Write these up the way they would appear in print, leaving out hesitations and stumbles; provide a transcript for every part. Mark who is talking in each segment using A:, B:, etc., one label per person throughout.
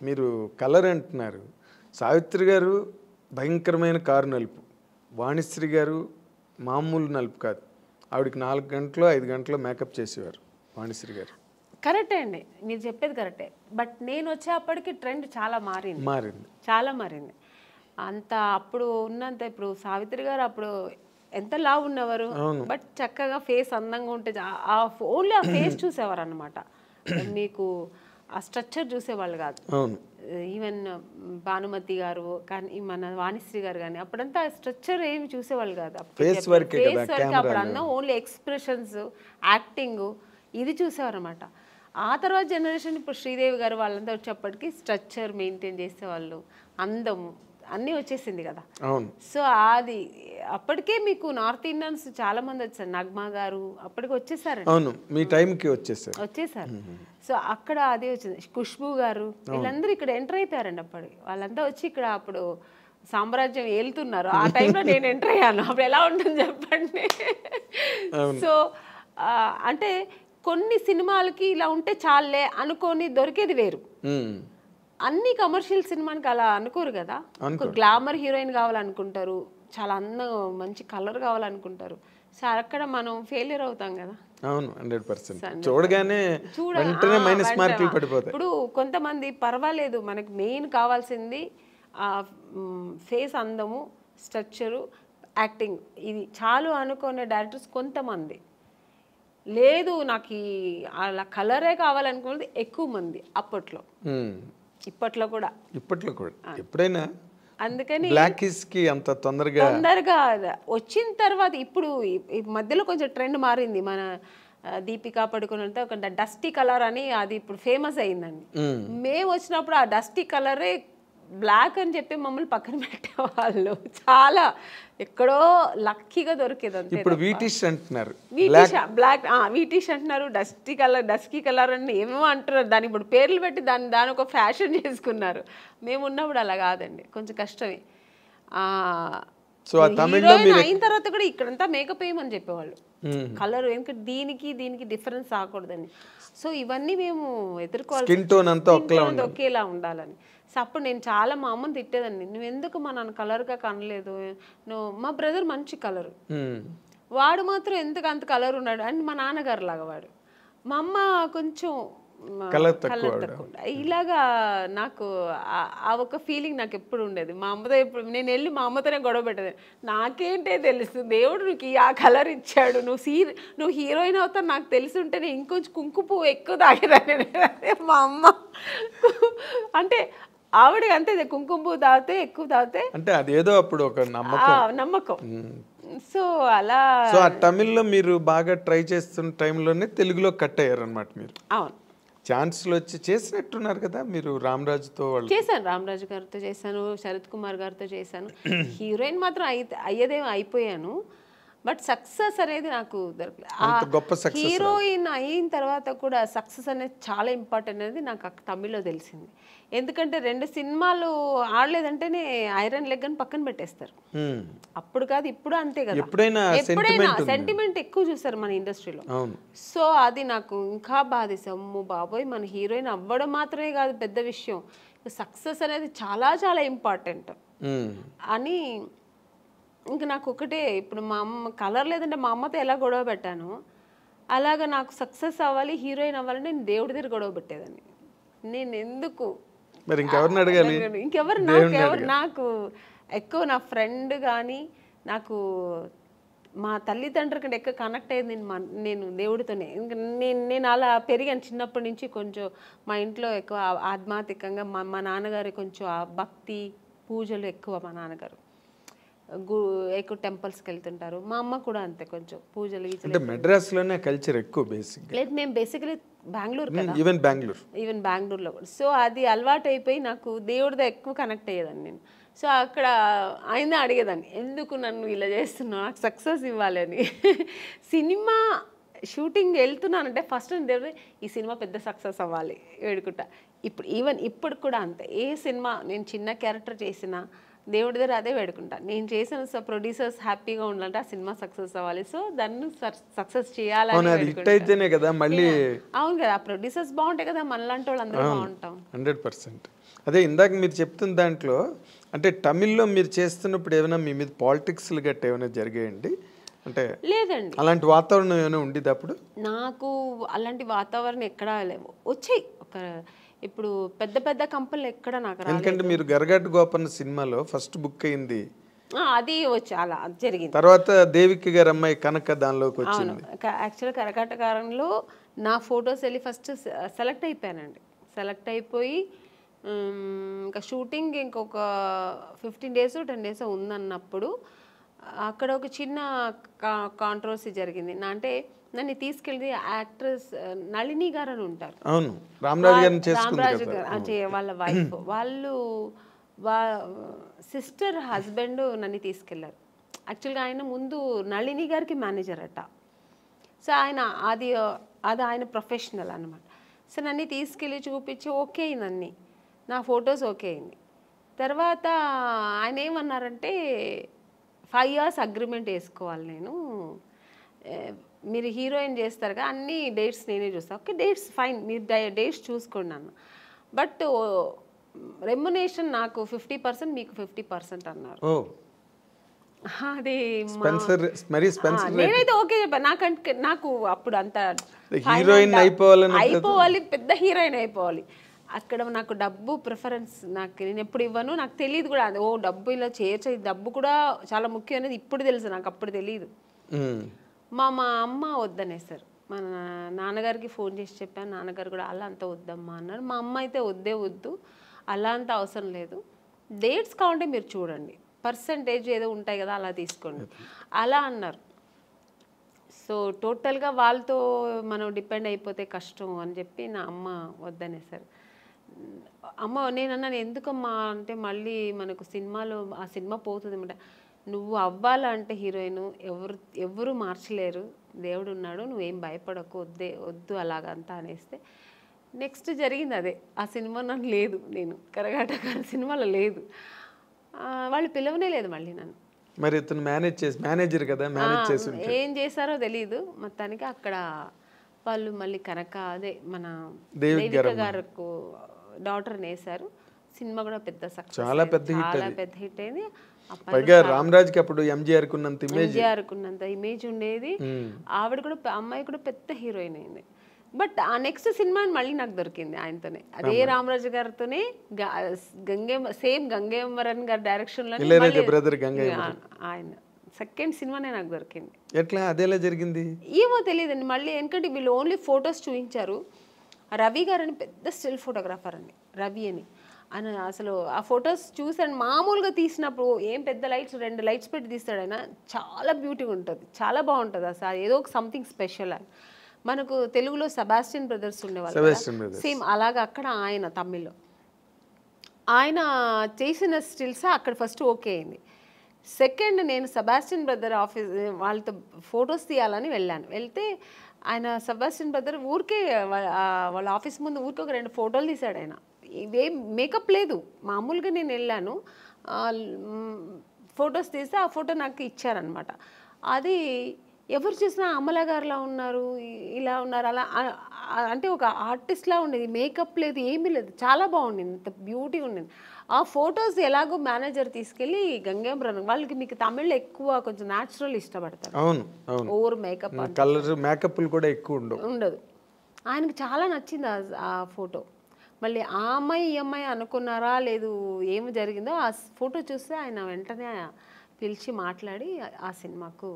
A: మీరు కలర్ అంటున్నారు. సావిత్రి గారు భయంకరమైన కారు నలుపు, వాణిశ్రీ గారు మామూలు నలుపు కాదు. ఆవిడకి 4 గంటలు 5 గంటలు మేకప్ చేసేవారు వాణిశ్రీ గారు.
B: కరెక్టే అండి, మీరు చెప్పేది కరెక్టే. బట్ నేను వచ్చేప్పటికి ట్రెండ్ చాలా మారింది, చాలా మారింది. అంత అప్పుడు ఉన్నంత ఇప్పుడు సావిత్రి గారు అప్పుడు ఎంత లావు ఉన్నవారు, బట్ చక్కగా ఫేస్ అందంగా ఉంటే ఓన్లీ ఆ ఫేస్ చూసేవారు అనమాట. మీకు ఆ స్ట్రక్చర్ చూసేవాళ్ళు కాదు. ఈవెన్ భానుమతి గారు కానీ మన వాణిశ్రీ గారు కానీ అప్పుడంతా స్ట్రక్చర్ ఏమి చూసేవాళ్ళు కాదు. ఫేస్ వర్క్ అప్పుడు అన్న ఓన్లీ ఎక్స్ప్రెషన్స్, యాక్టింగ్ ఇది చూసేవారు అనమాట. ఆ తర్వాత జనరేషన్ ఇప్పుడు శ్రీదేవి గారు వాళ్ళంతా వచ్చేప్పటికి స్ట్రక్చర్ మెయింటైన్ చేసేవాళ్ళు, అందము అన్నీ వచ్చేసింది కదా. సో అది అప్పటికే మీకు నార్త్ ఇండియన్స్ చాలా మంది వచ్చారు. నగ్మా గారు అప్పటికి వచ్చేసారు,
A: మీ టైంకి వచ్చేసారు.
B: సో అక్కడ అదే వచ్చింది. ఖుష్బూ గారు వీళ్ళందరూ ఇక్కడ ఎంటర్ అయిపోయారండి. అప్పటికి వాళ్ళంతా వచ్చి ఇక్కడ అప్పుడు సామ్రాజ్యం ఏలుతున్నారు. ఆ టైంలో నేను ఎంటర్ అయ్యాను. అప్పుడు ఎలా ఉంటుంది చెప్పండి. సో అంటే కొన్ని సినిమాలకి ఇలా ఉంటే చాలే అనుకొని దొరికేది వేరు. అన్ని కమర్షియల్ సినిమానికి అలా అనుకోరు కదా. ఒక గ్లామర్ హీరోయిన్ కావాలనుకుంటారు, చాలా అందం మంచి కలర్ కావాలనుకుంటారు. సో అక్కడ మనం ఫెయిలియర్ అవుతాం కదా.
A: అవును, 100%. చూడగానే వెంటనే మైనస్ మార్కులు పడిపోతాయి.
B: ఇప్పుడు కొంతమంది పర్వాలేదు, మనకి మెయిన్ కావాల్సింది ఫేస్ అందము, స్ట్రక్చరు, యాక్టింగ్, ఇది చాలు అనుకునే డైరెక్టర్స్ కొంతమంది. లేదు నాకు అలా కలరే కావాలనుకున్నది ఎక్కువ మంది అప్పట్లో. ఇప్పట్లో కూడా
A: ఎప్పుడైనా
B: అందుకని
A: బ్లాక్ కి అంత తొందరగా
B: వచ్చిన తర్వాత ఇప్పుడు మధ్యలో కొంచెం ట్రెండ్ మారింది. మన దీపికా పడుకున్నంత ఒక డస్టీ కలర్ అని అది ఇప్పుడు ఫేమస్ అయిందండి. మేము వచ్చినప్పుడు ఆ డస్టీ కలరే బ్లాక్ అని చెప్పి మమ్మల్ని పక్కన పెట్టేవాళ్ళు. చాలా ఎక్కడో లక్కీగా దొరికేది అంతే.
A: ఇప్పుడు వీటిష్ అంటున్నారు,
B: బ్లాక్ వీటిష్ అంటున్నారు, డస్కీ కలర్ అని ఏమేమో అంటున్నారు. దాని ఇప్పుడు పేర్లు పెట్టి దాని ఒక ఫ్యాషన్ చేసుకున్నారు. మేము ఉన్నప్పుడు అలా కాదండి, కొంచెం కష్టమే. అయిన తర్వాత కూడా ఇక్కడంతా మేకప్ వేయమని చెప్పేవాళ్ళు, కలర్ ఎందుకంటే దీనికి డిఫరెన్స్ రాకూడదని. సో ఇవన్నీ మేము ఎదుర్కోవాలి, ఒకేలా ఉండాలని. సో అప్పుడు నేను చాలా మా అమ్మని తిట్టేదాన్ని, నువ్వు ఎందుకు మా నాన్న కలర్గా కనలేదు, నువ్వు మా బ్రదర్ మంచి కలరు, వాడు మాత్రం ఎందుకు అంత కలర్ ఉన్నాడు అని మా నాన్నగారు లాగా వాడు, మా అమ్మ కొంచెం కలర్ తక్కువ. ఇలాగా నాకు ఆ ఒక ఫీలింగ్ నాకు ఎప్పుడు ఉండేది. మా అమ్మతో ఎప్పుడు నేను వెళ్ళి మా అమ్మతోనే గొడవ పెట్టేది, నాకేంటే తెలుసు దేవుడు నీకు ఆ కలర్ ఇచ్చాడు, నువ్వు హీరోయిన్ అవుతావు నాకు తెలిసి ఉంటే నేను ఇంకొంచెం కుంకుమ ఎక్కువ తాగేదాన్ని. మా అమ్మ అంటే ఆవిడ అంతే, కుంకుమ పువ్వు తాగితే ఎక్కువ తాగితే
A: అంటే అదేదో అప్పుడు ఒక
B: నమ్మకం. సో అలా
A: తమిళ్లో మీరు బాగా ట్రై చేస్తున్న టైంలోనే తెలుగులో కట్ అయ్యారు అనమాట మీరు.
B: అవును,
A: ఛాన్స్లు వచ్చి చేసినట్టున్నారు కదా మీరు. రామరాజుతో
B: చేశాను, రామరాజు గారితో చేశాను, శరత్ కుమార్ గారితో చేశాను. హీరోయిన్ మాత్రం అయ్యేదేమో అయిపోయాను, బట్ సక్సెస్ అనేది నాకు దొరకలేదు. హీరోయిన్ అయిన తర్వాత కూడా సక్సెస్ అనేది చాలా ఇంపార్టెంట్ అనేది నాకు తమిళ్లో తెలిసింది. ఎందుకంటే 2 సినిమాలు ఆడలేదంటేనే ఐరన్ లెగ్ అని పక్కన పెట్టేస్తారు. అప్పుడు కాదు ఇప్పుడు అంతే కదా, ఎప్పుడైనా సెంటిమెంట్ ఎక్కువ చూస్తారు మన ఇండస్ట్రీలో. సో అది నాకు ఇంకా బాధేసమ్ము బాబోయ్, మన హీరోయిన్ అవ్వడం మాత్రమే కాదు పెద్ద విషయం, సక్సెస్ అనేది చాలా చాలా ఇంపార్టెంట్ అని. ఇంకా నాకు ఒకటే, ఇప్పుడు మా అమ్మ కలర్ లేదంటే మా అమ్మతో ఎలా గొడవ పెట్టాను, అలాగా నాకు సక్సెస్ అవ్వాలి, హీరోయిన్ అవ్వాలంటే నేను దేవుడి దగ్గర గొడవ పెట్టేదాన్ని. నేను ఎందుకు ఇంకెవరు నాకు ఎక్కువ నా ఫ్రెండ్ కానీ నాకు మా తల్లిదండ్రుల కంటే ఎక్కువ కనెక్ట్ అయ్యేది నేను దేవుడితోనే. ఇంకా నేను అలా పెరిగాను చిన్నప్పటి నుంచి. కొంచెం మా ఇంట్లో ఎక్కువ ఆధ్యాత్మికంగా మా నాన్నగారు కొంచెం భక్తి పూజలు ఎక్కువ. మా నాన్నగారు ఎక్కువ టెంపుల్స్కి వెళ్తుంటారు, మా అమ్మ కూడా అంతే, కొంచెం పూజలు.
A: మెడ్రాస్లోనే కల్చర్ ఎక్కువ బేసిక్.
B: లేదు, మేము బేసికలీ బెంగళూరు కదా,
A: ఈవెన్
B: బెంగళూరులో కూడా. సో అది అలవాటు అయిపోయి నాకు దేవుడితో ఎక్కువ కనెక్ట్ అయ్యేదాన్ని నేను. సో అక్కడ ఆయన అడిగేదాన్ని, ఎందుకు నన్ను ఇలా చేస్తున్నావు, నాకు సక్సెస్ ఇవ్వాలి అని. సినిమా షూటింగ్ వెళ్తున్నానంటే ఫస్ట్ దేవుడు ఈ సినిమా పెద్ద సక్సెస్ అవ్వాలి వేడుకుంటా. ఇప్పుడు ఇప్పుడు కూడా అంతే, ఏ సినిమా నేను చిన్న క్యారెక్టర్ చేసినా దేవుడి దగ్గర అదే వేడుకుంటా. నేను చేసిన ప్రొడ్యూసర్స్ హ్యాపీగా ఉండాలంటే ఆ సినిమా సక్సెస్ అవ్వాలి. సో దాన్ని సక్సెస్ చేయాలని
A: అయితేనే కదా మళ్ళీ.
B: అవును కదా, ఆ ప్రొడ్యూసర్స్ బాగుంటాయి కదా, మనలాంటి వాళ్ళు అందరూ బాగుంటాం.
A: 100%. అదే ఇందాక మీరు చెప్తున్న దాంట్లో అంటే తమిళ్లో మీరు చేస్తున్నప్పుడు ఏమైనా మీ మీద పాలిటిక్స్లు గట్ట ఏమైనా జరిగాయండి? అంటే
B: లేదండి,
A: అలాంటి వాతావరణం ఏమైనా ఉండేది అప్పుడు?
B: నాకు అలాంటి వాతావరణం ఎక్కడా లేవు. వచ్చాయి ఇప్పుడు పెద్ద పెద్ద కంపెనీలు ఎక్కడ నాకు రాలేదు.
A: ఎందుకంటే మీరు గరగట్ గోపన్న సినిమాలో ఫస్ట్ బుక్ అయింది,
B: అది వచ్చి అలా జరిగింది.
A: తర్వాత దేవికి గారి అమ్మాయి కనక దానిలోకి వచ్చింది.
B: యాక్చువల్ కరకటకారంలో నా ఫొటోస్ వెళ్ళి ఫస్ట్ సెలెక్ట్ అయిపోయానండి. సెలెక్ట్ అయిపోయి ఇంకా షూటింగ్ ఇంకొక 15 days 10 days ఉందన్నప్పుడు అక్కడ ఒక చిన్న కాంట్రవర్సీ జరిగింది. అంటే నన్ను తీసుకెళ్ళి యాక్ట్రెస్ నళిని గారు అని ఉంటారు,
A: అవును, రామరాజు
B: గారు వాళ్ళ వైఫ్, వాళ్ళు సిస్టర్ హస్బెండ్ నన్ను తీసుకెళ్లారు. యాక్చువల్గా ఆయన ముందు నళిని గారికి మేనేజర్ అట. సో ఆయన అది ఆయన ప్రొఫెషనల్ అనమాట. సో నన్ను తీసుకెళ్ళి చూపించి ఓకే అయింది, నా ఫొటోస్ ఓకే అయింది. తర్వాత ఆయన ఏమన్నారంటే 5 years అగ్రిమెంట్ వేసుకోవాలి, నేను మీరు హీరోయిన్ చేస్తారు కదా, అన్ని డేట్స్ నేనే చూస్తాను. ఓకే డేట్స్ ఫైన్, మీరు డేట్స్ చూసుకోండి అన్న, బట్ రెమ్యునేషన్ నాకు 50%, మీకు 50% అన్నారు. అది నేనైతే ఓకే చెప్పాను. నాకు అప్పుడు అంత
A: హీరోయిన్
B: అయిపోవాలి, పెద్ద హీరోయిన్ అయిపోవాలి. అక్కడ నాకు డబ్బు ప్రిఫరెన్స్ నేను ఎప్పుడు ఇవ్వను, నాకు తెలియదు కూడా. ఓ డబ్బు ఇలా చేయొచ్చు, డబ్బు కూడా చాలా ముఖ్యం అనేది ఇప్పుడు తెలుసు, నాకు అప్పుడు తెలియదు. మా అమ్మ వద్దనేసారు. మా నాన్నగారికి ఫోన్ చేసి చెప్పాను, నాన్నగారు కూడా అలా అంత వద్దమ్మా అన్నారు. మా అమ్మ అయితే వద్దు, అలా అంత అవసరం లేదు, డేట్స్ కావాలంటే మీరు చూడండి, పర్సంటేజ్ ఏదో ఉంటాయి కదా అలా తీసుకోండి అలా అన్నారు. సో టోటల్గా వాళ్ళతో మనం డిపెండ్ అయిపోతే కష్టం అని చెప్పి నా అమ్మ వద్దనేసారు. అమ్మ నేనన్నాను ఎందుకమ్మా అంటే, మళ్ళీ మనకు సినిమాలో ఆ సినిమా పోతుంది అన్నమాట. నువ్వు అవ్వాలంటే హీరోయిన్ ఎవరు మార్చలేరు, దేవుడు ఉన్నాడు, నువ్వేం భయపడకు, వద్దు అలాగంతా అనేస్తే నెక్స్ట్ జరిగింది అదే. ఆ సినిమా నాకు లేదు, నేను కరగాటకార సినిమాలో లేదు, వాళ్ళు పిలవనే లేదు మళ్ళీ నన్ను.
A: మరి ఇతను మేనేజర్ కదా, మేనేజ్ చేసి
B: ఏం చేశారో తెలీదు. మొత్తానికి అక్కడ వాళ్ళు మళ్ళీ కనక అదే మన దేవిక గారికి డాటర్ని వేశారు. సినిమా కూడా పెద్ద సక్సెస్, చాలా పెద్ద హిట్ అయింది.
A: పైగా రామరాజ్కి అప్పుడు ఎంజీఆర్
B: కున్నంత ఇమేజ్ ఉండేది. ఆవిడ కూడా, అమ్మాయి కూడా పెద్ద హీరోయిన్ అయింది. బట్ ఆ నెక్స్ట్ సినిమా మళ్ళీ నాకు దొరికింది ఆయనతోనే, అదే రామరాజు గారితోనే, గంగేమరన్ గారి డైరెక్షన్ లో ఆయన సెకండ్ సినిమానే నాకు దొరికింది.
A: ఎట్లా అదేలా జరిగింది
B: ఏమో తెలియదండి. మళ్ళీ ఎందుకంటే వీళ్ళు ఓన్లీ ఫొటోస్ చూపించారు. రవి గారు అని పెద్ద స్టిల్ ఫోటోగ్రాఫర్ అండి, రవి అని. ఆయన అసలు ఆ ఫొటోస్ చూసాను, మామూలుగా తీసినప్పుడు ఏం పెద్ద లైట్స్ 2 lights పెట్టి తీస్తాడు ఆయన, చాలా బ్యూటీగా ఉంటుంది, చాలా బాగుంటుంది అసలు, ఏదో ఒక సంథింగ్ స్పెషల్ అని. మనకు తెలుగులో సెబాస్టియన్ బ్రదర్స్ ఉండేవాళ్ళు, సేమ్ అలాగా అక్కడ ఆయన తమిళ్లో ఆయన చేసిన స్టిల్స్ అక్కడ ఫస్ట్ ఓకే అయింది. సెకండ్ నేను సెబాస్టియన్ బ్రదర్ ఆఫీస్ వాళ్ళతో ఫొటోస్ తీయాలని వెళ్తే ఆయన సెబాస్టియన్ బ్రదర్ ఊరికే వాళ్ళ ఆఫీస్ ముందు ఊరికే ఒక 2 photos తీశాడు ఆయన. ఇవేం మేకప్ లేదు, మామూలుగా నేను వెళ్ళాను, ఫొటోస్ తీస్తే ఆ ఫోటో నాకు ఇచ్చారనమాట. అది ఎవరు చూసినా అమలా గారులా ఉన్నారు, ఇలా ఉన్నారు, అలా అంటే ఒక ఆర్టిస్ట్లా ఉండేది, మేకప్ లేదు, ఏమీ లేదు, చాలా బాగుండింది, ఇంత బ్యూటీ ఉండింది. ఆ ఫొటోస్ ఎలాగో మేనేజర్ తీసుకెళ్ళి గంగేమరన్ వాళ్ళకి, మీకు తమిళ్లో ఎక్కువ కొంచెం న్యాచురల్ ఇష్టపడతారు, ఓవర్ మేకప్,
A: కలర్ మేకప్లు కూడా ఎక్కువ
B: ఉండదు. ఆయనకు చాలా నచ్చింది ఆ ఫోటో. మళ్ళీ ఆ అమ్మాయి ఈ అమ్మాయి అనుకున్నారా లేదు ఏమి జరిగిందో, ఆ ఫోటో చూస్తే ఆయన వెంటనే పిలిచి మాట్లాడి ఆ సినిమాకు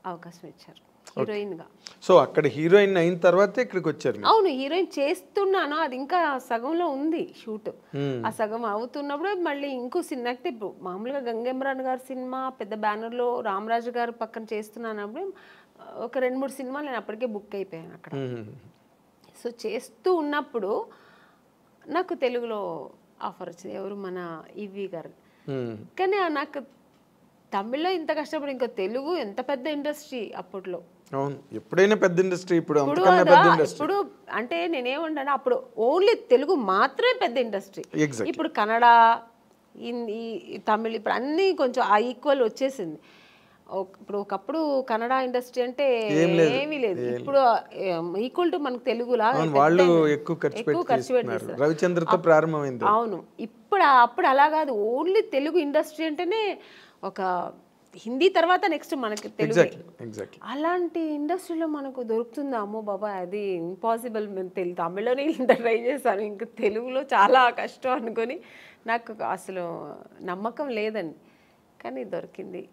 B: అవకాశం ఇచ్చారు హీరోయిన్గా.
A: సో అక్కడ హీరోయిన్ అయిన తర్వాత ఇక్కడికి వచ్చారు?
B: అవును, హీరోయిన్ చేస్తున్నాను, అది ఇంకా సగంలో ఉంది షూట్. ఆ సగం అవుతున్నప్పుడు మళ్ళీ ఇంకో సినిమా, అంటే ఇప్పుడు మామూలుగా గంగేమరన్ గారి సినిమా పెద్ద బ్యానర్లో రామరాజు గారు పక్కన చేస్తున్నానప్పుడు ఒక 2-3 సినిమాలు నేను అప్పటికే బుక్ అయిపోయాను అక్కడ. సో చేస్తూ ఉన్నప్పుడు నాకు తెలుగులో ఆఫర్ వచ్చింది, ఎవరు మన ఈవి గారు. కానీ నాకు తమిళ్లో ఇంత కష్టపడి ఇంకా తెలుగు ఎంత పెద్ద ఇండస్ట్రీ అప్పట్లో.
A: అవును, ఎప్పుడైనా పెద్ద ఇండస్ట్రీ. ఇప్పుడు
B: అంటే నేనేమంటాను, అప్పుడు ఓన్లీ తెలుగు మాత్రమే పెద్ద ఇండస్ట్రీ. ఇప్పుడు కన్నడ, ఈ తమిళ్ ఇప్పుడు అన్నీ కొంచెం ఆ ఈక్వల్ వచ్చేసింది. ఇప్పుడు ఒకప్పుడు కన్నడ ఇండస్ట్రీ అంటే ఏమీ లేదు, ఇప్పుడు ఈక్వల్ టు మనకు తెలుగులా
A: వాళ్ళు ఎక్కువ ఖర్చు పెట్టి రవిచంద్రతో ప్రారంభమైంది.
B: అవును, అప్పుడు అలా కాదు, ఓన్లీ తెలుగు ఇండస్ట్రీ అంటేనే ఒక హిందీ తర్వాత నెక్స్ట్ మనకి తెలుగు. అలాంటి ఇండస్ట్రీలో మనకు దొరుకుతుందా? అమ్మో బాబా, అది ఇంపాసిబుల్. మేము తమిళ్లోనే ఇంత ట్రై చేశాను, ఇంకా తెలుగులో చాలా కష్టం అనుకొని నాకు అసలు నమ్మకం లేదండి, కానీ దొరికింది.